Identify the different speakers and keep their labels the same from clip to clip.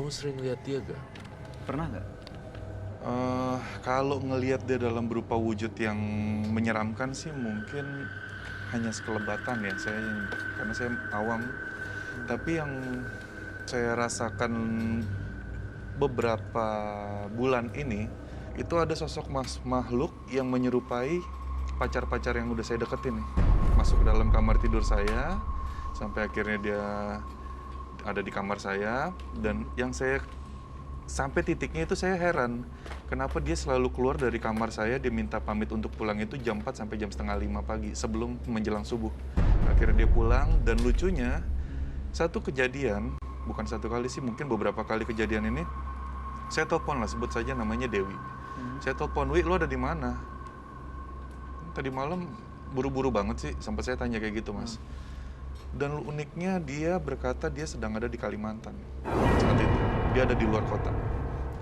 Speaker 1: Kamu sering lihat dia gak?
Speaker 2: Pernah nggak?
Speaker 3: Kalau ngelihat dia dalam berupa wujud yang menyeramkan sih mungkin hanya sekelebatan ya karena saya awam. Tapi yang saya rasakan beberapa bulan ini itu ada sosok makhluk yang menyerupai pacar-pacar yang udah saya deketin nih. Masuk ke dalam kamar tidur saya sampai akhirnya dia ada di kamar saya, dan yang saya sampai titiknya itu saya heran kenapa dia selalu keluar dari kamar saya, dia minta pamit untuk pulang itu jam 4 sampai jam setengah 5 pagi sebelum menjelang subuh. Akhirnya dia pulang, dan lucunya satu kejadian, bukan satu kali sih, mungkin beberapa kali kejadian ini, saya telepon lah, sebut saja namanya Dewi. Saya telepon, "Wi, lu ada di mana?" "Tadi malam buru-buru banget sih," sampai saya tanya kayak gitu, Mas. Dan uniknya dia berkata dia sedang ada di Kalimantan saat itu. Dia ada di luar kota.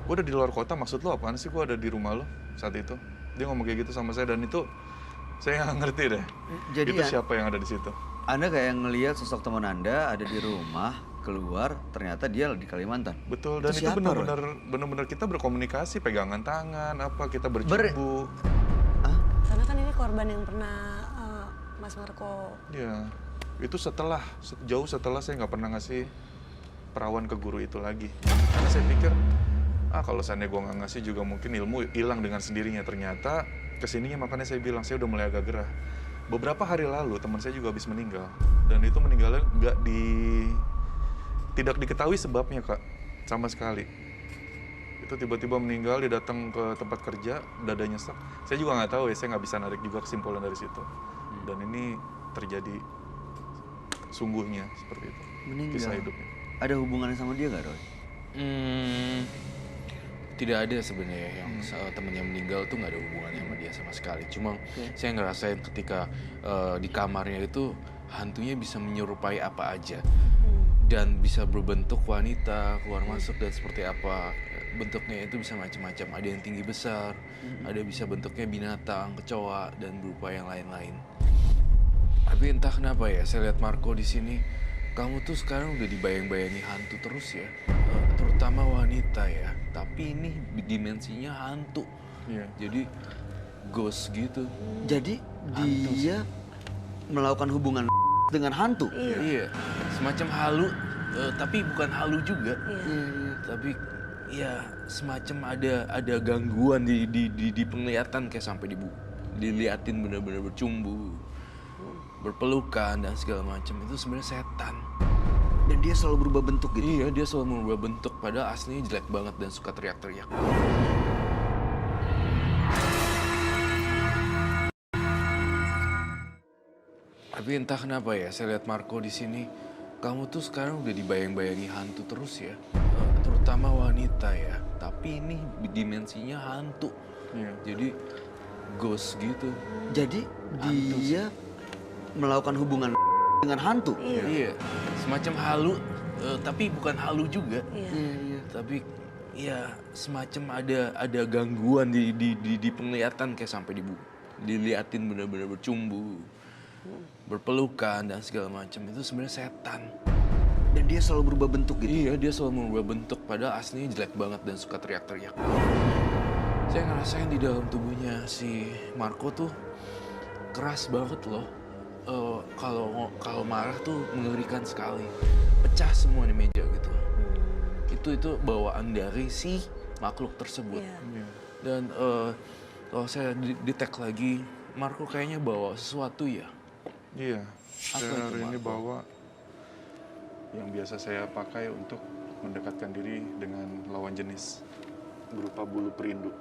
Speaker 3: "Gue ada di luar kota, maksud lo apaan sih? Gue ada di rumah lo," saat itu. Dia ngomong kayak gitu sama saya, dan itu saya nggak ngerti deh.
Speaker 2: Jadi
Speaker 3: itu siapa yang ada di situ?
Speaker 2: Anda kayak ngelihat sosok teman Anda ada di rumah, keluar, ternyata dia di Kalimantan.
Speaker 3: Betul, dan itu
Speaker 2: siapa,
Speaker 3: benar-benar kita berkomunikasi, pegangan tangan, apa kita bercumbu.
Speaker 4: Karena kan ini korban yang pernah Mas Marco.
Speaker 3: Iya, itu jauh setelah saya nggak pernah ngasih perawan ke guru itu lagi. Karena saya pikir, kalau seandainya gue nggak ngasih juga mungkin ilmu hilang dengan sendirinya. Ternyata kesininya makanya saya bilang, saya udah mulai agak gerah. Beberapa hari lalu teman saya juga habis meninggal, dan itu meninggalnya tidak diketahui sebabnya, Kak, sama sekali. Itu tiba-tiba meninggal, dia datang ke tempat kerja, dadanya sesak. Saya juga nggak tahu ya, saya nggak bisa narik juga kesimpulan dari situ. Dan ini terjadi sungguhnya seperti itu.
Speaker 2: Meninggal.
Speaker 3: Kisah hidupnya.
Speaker 2: Ada hubungannya sama dia nggak, Roy?
Speaker 1: Tidak ada sebenarnya yang temennya meninggal tuh nggak ada hubungannya sama dia sama sekali. Cuma saya ngerasain ketika di kamarnya itu hantunya bisa menyerupai apa aja. Dan bisa berbentuk wanita, keluar masuk dan seperti apa. Bentuknya itu bisa macam-macam. Ada yang tinggi besar, ada bisa bentuknya binatang, kecoa, dan berupa yang lain-lain. Tapi entah kenapa ya, saya lihat Marco di sini, kamu tuh sekarang udah dibayang-bayangi hantu terus ya. Terutama wanita ya. Tapi ini dimensinya hantu.
Speaker 3: Iya.
Speaker 1: Jadi ghost gitu.
Speaker 2: Jadi
Speaker 1: Hantu
Speaker 2: dia melakukan hubungan dengan hantu?
Speaker 1: Iya, semacam halu, tapi bukan halu juga. Tapi ya semacam ada gangguan di penglihatan, kayak sampai diliatin bener-bener bercumbu, berpelukan dan segala macam. Itu sebenarnya setan.
Speaker 2: Dan dia selalu berubah bentuk gitu?
Speaker 1: Iya, dia selalu merubah bentuk, padahal aslinya jelek banget dan suka teriak-teriak. Tapi entah kenapa ya, saya lihat Marco di sini, kamu tuh sekarang udah dibayang-bayangi hantu terus ya. Terutama wanita ya. Tapi ini dimensinya hantu.
Speaker 3: Iya.
Speaker 1: Jadi ghost gitu.
Speaker 2: Jadi dia melakukan hubungan dengan hantu?
Speaker 1: Iya, semacam halu, tapi bukan halu juga.
Speaker 2: Iya.
Speaker 1: Tapi ya semacam ada gangguan di penglihatan, kayak sampai diliatin bener-bener bercumbu, berpelukan dan segala macam. Itu sebenarnya setan.
Speaker 2: Dan dia selalu berubah bentuk gitu?
Speaker 1: Iya, dia selalu merubah bentuk, padahal aslinya jelek banget dan suka teriak-teriak. Saya ngerasain di dalam tubuhnya si Marco tuh keras banget loh. Kalau marah tuh mengerikan sekali, pecah semua di meja gitu. Itu bawaan dari si makhluk tersebut. Dan kalau saya detect lagi, Marco kayaknya bawa sesuatu ya.
Speaker 3: Iya,
Speaker 1: Apa
Speaker 3: saya
Speaker 1: itu,
Speaker 3: hari ini
Speaker 1: Marco?
Speaker 3: bawa yang biasa saya pakai untuk mendekatkan diri dengan lawan jenis, berupa bulu perindu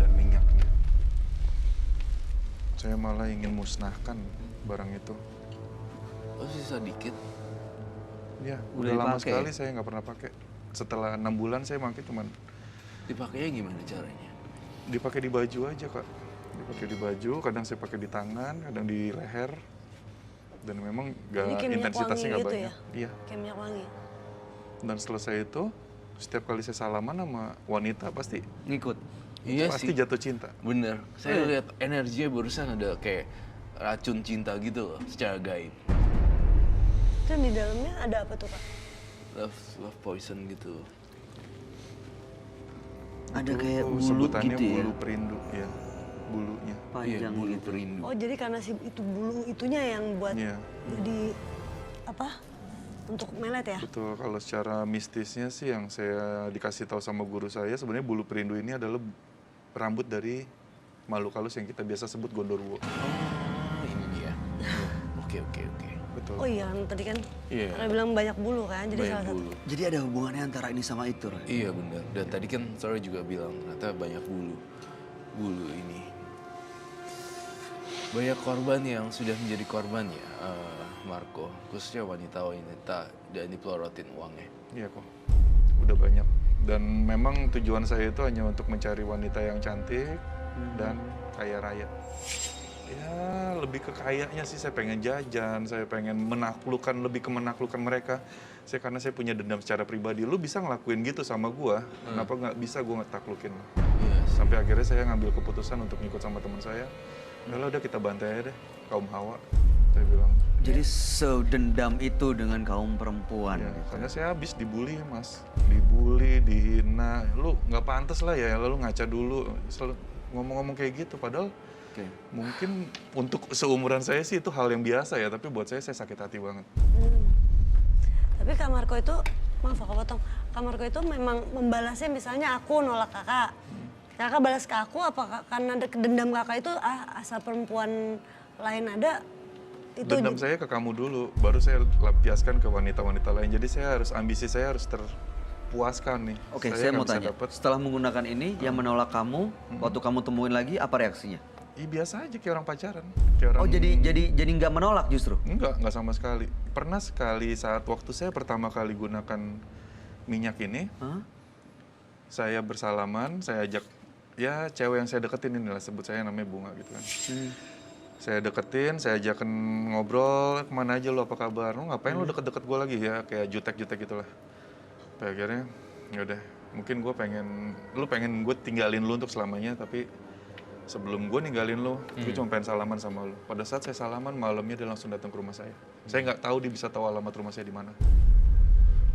Speaker 3: dan minyaknya. Saya malah ingin musnahkan barang itu.
Speaker 1: Oh, sisa dikit.
Speaker 3: Ya,
Speaker 2: Udah
Speaker 3: udah lama
Speaker 2: dipakai?
Speaker 3: sekali saya nggak pernah pakai. Setelah 6 bulan saya pakai, cuman
Speaker 1: Dipakainya gimana caranya?
Speaker 3: dipakai di baju aja, Kak. Dipakai di baju, kadang saya pakai di tangan, kadang di leher. Dan memang
Speaker 4: Jadi kayak minyak
Speaker 3: intensitasnya
Speaker 4: wangi
Speaker 3: nggak
Speaker 4: gitu
Speaker 3: banyak.
Speaker 4: ya?
Speaker 3: Iya.
Speaker 4: Kayak minyak wangi.
Speaker 3: Dan selesai itu, setiap kali saya salaman sama wanita pasti
Speaker 2: Ngikut?
Speaker 1: Iya
Speaker 3: pasti
Speaker 1: sih.
Speaker 3: jatuh cinta.
Speaker 1: Bener. Saya lihat energinya barusan ada kayak racun cinta gitu loh, secara gaib.
Speaker 4: Itu di dalamnya ada apa tuh, Kak?
Speaker 1: Love poison gitu.
Speaker 2: Ada kayak
Speaker 3: Itu
Speaker 2: bulu
Speaker 3: sebutannya
Speaker 2: gitu ya?
Speaker 3: bulu perindu, ya. Bulunya.
Speaker 1: Iya,
Speaker 2: Panjang
Speaker 1: bulu
Speaker 2: gitu.
Speaker 1: perindu.
Speaker 4: Oh jadi karena si itu bulu itunya yang buat
Speaker 3: Iya.
Speaker 4: jadi apa? Untuk melet ya?
Speaker 3: Betul, kalau secara mistisnya sih yang saya dikasih tahu sama guru saya, sebenarnya bulu perindu ini adalah rambut dari makhluk halus yang kita biasa sebut gondorwo.
Speaker 1: Oh, ini dia. Oke, oke, oke.
Speaker 3: Betul.
Speaker 4: Oh iya kan tadi kan
Speaker 1: Iya.
Speaker 4: Karena bilang banyak bulu kan, jadi
Speaker 1: Banyak
Speaker 4: salah satu.
Speaker 1: bulu.
Speaker 2: Jadi ada hubungannya antara ini sama itu, Roy?
Speaker 1: Iya benar. Dan tadi kan Sorry juga bilang ternyata banyak bulu. Bulu ini. Banyak korban yang sudah menjadi korban ya, Marco. Khususnya wanita-wanita dan dipelorotin uangnya.
Speaker 3: Iya kok, udah banyak. Dan memang tujuan saya itu hanya untuk mencari wanita yang cantik dan kaya raya. Ya lebih ke kayanya sih, saya pengen jajan, saya pengen menaklukkan, lebih ke menaklukkan mereka. Karena saya punya dendam secara pribadi. Lu bisa ngelakuin gitu sama gua, kenapa nggak bisa gua ngetaklukin lu?
Speaker 1: Iya.
Speaker 3: Sampai akhirnya saya ngambil keputusan untuk ngikut sama teman saya. Udah kita bantai aja deh, kaum Hawa. Saya bilang,
Speaker 2: Jadi sedendam itu dengan kaum perempuan.
Speaker 3: ya,
Speaker 2: gitu.
Speaker 3: karena saya habis dibully mas, dibully, dihina, lu nggak pantas lah ya, lalu ngaca dulu, selalu ngomong-ngomong kayak gitu, padahal
Speaker 2: Oke.
Speaker 3: mungkin untuk seumuran saya sih itu hal yang biasa ya, tapi buat saya sakit hati banget.
Speaker 4: Tapi Kak Marco itu, maaf aku potong, Kak Marco itu memang membalasnya misalnya aku nolak kakak. Kakak balas ke aku apa karena ada dendam kakak itu asal perempuan lain ada itu
Speaker 3: Dendam saya ke kamu dulu, baru saya lampiaskan ke wanita-wanita lain. Jadi ambisi saya harus terpuaskan nih.
Speaker 2: Oke,
Speaker 3: Saya
Speaker 2: saya
Speaker 3: nggak
Speaker 2: mau
Speaker 3: bisa
Speaker 2: tanya.
Speaker 3: dapet.
Speaker 2: Setelah menggunakan ini, yang menolak kamu, waktu kamu temuin lagi, apa reaksinya?
Speaker 3: Biasa aja kayak orang pacaran. Kayak orang...
Speaker 2: Oh, jadi nggak menolak justru?
Speaker 3: Enggak sama sekali. Pernah sekali saat waktu saya pertama kali gunakan minyak ini,
Speaker 2: Hah?
Speaker 3: saya bersalaman, saya ajak, ya cewek yang saya deketin inilah, sebut saya namanya Bunga gitu kan. Saya deketin, saya ajakin ngobrol, kemana aja lu, apa kabar? Lu ngapain lu deket-deket gue lagi ya, kayak jutek-jutek gitulah. Sampai akhirnya, yaudah, mungkin lu pengen gue tinggalin lu untuk selamanya, tapi sebelum gue ninggalin lu, gue cuma pengen salaman sama lu. Pada saat saya salaman, malamnya dia langsung datang ke rumah saya. Saya nggak tahu dia bisa tahu alamat rumah saya di mana.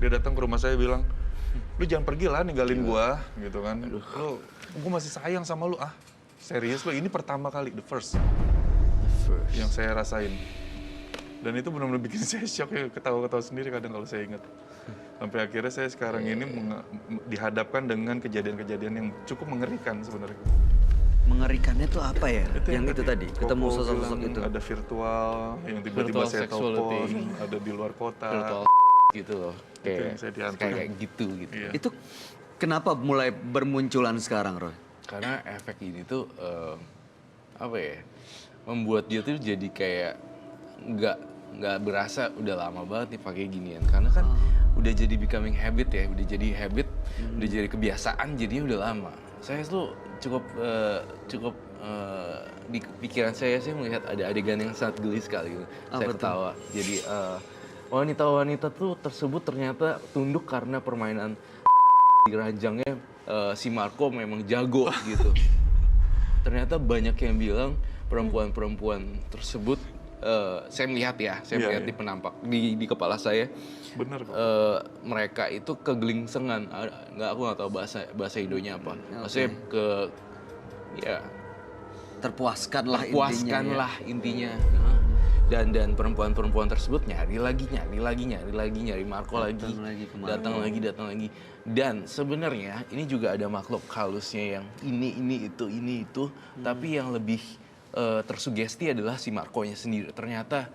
Speaker 3: Dia datang ke rumah saya bilang, lu jangan pergi lah ninggalin gue, gitu kan. Gue masih sayang sama lu, serius lu, ini pertama kali, the first yang saya rasain. Dan itu benar-benar bikin saya shock ya, ketawa-ketawa sendiri kadang kalau saya ingat. Sampai akhirnya saya sekarang ini dihadapkan dengan kejadian-kejadian yang cukup mengerikan sebenarnya.
Speaker 2: Mengerikannya tuh apa ya? Yang itu tadi,
Speaker 3: Koko
Speaker 2: ketemu sosok-sosok
Speaker 3: bilang
Speaker 2: itu.
Speaker 3: ada virtual, yang tiba-tiba
Speaker 1: Virtual
Speaker 3: saya
Speaker 1: sexuality.
Speaker 3: telepon, ada di luar kota.
Speaker 1: Virtual gitu loh.
Speaker 3: Itu yang saya dihantar.
Speaker 1: Kayak gitu.
Speaker 3: Iya.
Speaker 2: Itu kenapa mulai bermunculan sekarang, Roy?
Speaker 1: Karena efek ini tuh apa ya, membuat dia tuh jadi kayak nggak berasa udah lama banget nih pakai ginian, karena kan udah jadi becoming habit ya, udah jadi habit, udah jadi kebiasaan, jadinya udah lama. Saya tuh cukup di pikiran saya melihat ada adegan yang sangat geli sekali gitu. Saya
Speaker 2: betul?
Speaker 1: ketawa. Jadi wanita-wanita tuh tersebut ternyata tunduk karena permainan di ranjangnya si Marco memang jago gitu. Ternyata banyak yang bilang perempuan-perempuan tersebut, saya melihat ya, melihat di penampak di kepala saya,
Speaker 3: Bener kok.
Speaker 1: mereka itu kegelingsengan, aku nggak tahu bahasa Indonya apa, maksudnya ya
Speaker 2: Terpuaskan lah intinya.
Speaker 1: puaskanlah intinya. Dan perempuan-perempuan tersebut nyari Marco lagi, datang lagi. Dan sebenarnya ini juga ada makhluk halusnya yang ini itu, tapi yang lebih tersugesti adalah si Marco-nya sendiri. Ternyata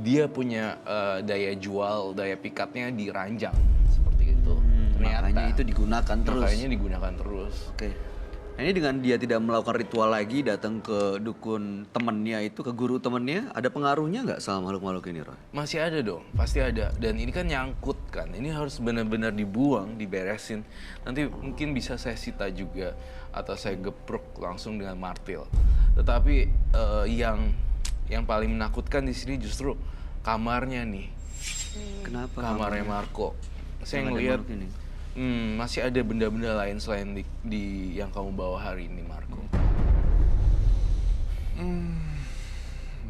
Speaker 1: dia punya daya jual, daya pikatnya di ranjang seperti itu. Ternyata
Speaker 2: Makanya itu digunakan terus.
Speaker 1: Makanya digunakan terus.
Speaker 2: Oke. Nah, ini dengan dia tidak melakukan ritual lagi, datang ke dukun temennya itu, ke guru temennya, ada pengaruhnya nggak sama makhluk-makhluk ini, Roy?
Speaker 1: Masih ada dong, pasti ada. Dan ini kan nyangkut kan, ini harus benar-benar dibuang, diberesin. Nanti mungkin bisa saya sita juga, atau saya geprek langsung dengan martil. Tetapi yang paling menakutkan di sini justru kamarnya nih,
Speaker 2: Kenapa?
Speaker 1: kamarnya Marco. Saya
Speaker 2: Yang ada
Speaker 1: ngelihat
Speaker 2: makhluk ini?
Speaker 1: masih ada benda-benda lain selain di yang kamu bawa hari ini, Marco.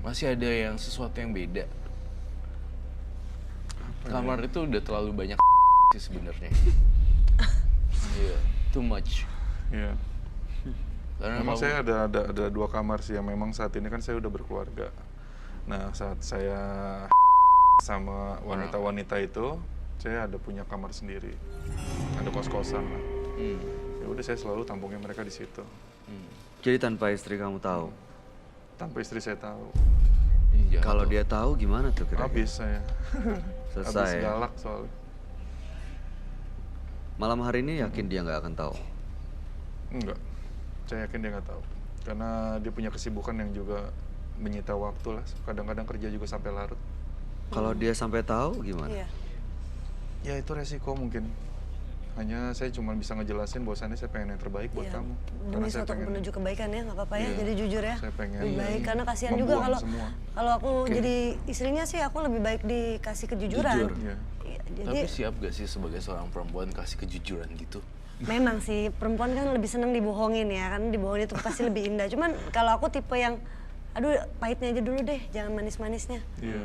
Speaker 1: Masih ada yang sesuatu yang beda. Kamar itu udah terlalu banyak sih sebenarnya. Iya, too much.
Speaker 3: Iya.
Speaker 1: Karena
Speaker 3: Memang
Speaker 1: kamu-
Speaker 3: saya ada 2 kamar sih yang memang saat ini kan saya udah berkeluarga. Nah saat saya sama wanita-wanita itu, saya ada punya kamar sendiri, ada kos-kosan lah. Ya udah saya selalu tampungin mereka di situ,
Speaker 2: Jadi tanpa istri kamu tahu.
Speaker 3: tanpa istri saya tahu.
Speaker 1: Iya,
Speaker 2: Kalau
Speaker 1: atau-
Speaker 2: dia tahu gimana tuh kira-kira?
Speaker 3: Habis saya,
Speaker 2: Selesai
Speaker 3: habis
Speaker 2: ya?
Speaker 3: galak soalnya.
Speaker 2: Malam hari ini yakin dia nggak akan tahu.
Speaker 3: Enggak, saya yakin dia nggak tahu. Karena dia punya kesibukan yang juga menyita waktu lah. Kadang-kadang kerja juga sampai larut.
Speaker 2: Kalau dia sampai tahu gimana?
Speaker 4: Iya.
Speaker 3: Ya itu resiko mungkin. Hanya saya cuma bisa ngejelasin bahwasannya saya pengen yang terbaik buat
Speaker 4: Iya.
Speaker 3: kamu.
Speaker 4: Demi suatu menuju kebaikan ya, nggak apa-apa ya.
Speaker 3: Iya.
Speaker 4: Jadi jujur ya.
Speaker 3: Saya pengen
Speaker 4: Lebih baik karena kasihan juga
Speaker 3: membuang
Speaker 4: kalau
Speaker 3: semua.
Speaker 4: kalau aku jadi istrinya sih aku lebih baik dikasih kejujuran.
Speaker 2: Jujur.
Speaker 3: Iya.
Speaker 4: Iya, jadi
Speaker 1: Tapi siap gak sih sebagai seorang perempuan kasih kejujuran gitu?
Speaker 4: memang sih perempuan kan lebih seneng dibohongin ya, kan dibohongin itu pasti lebih indah. Cuman kalau aku tipe yang aduh pahitnya aja dulu deh, jangan manis-manisnya.
Speaker 3: Iya.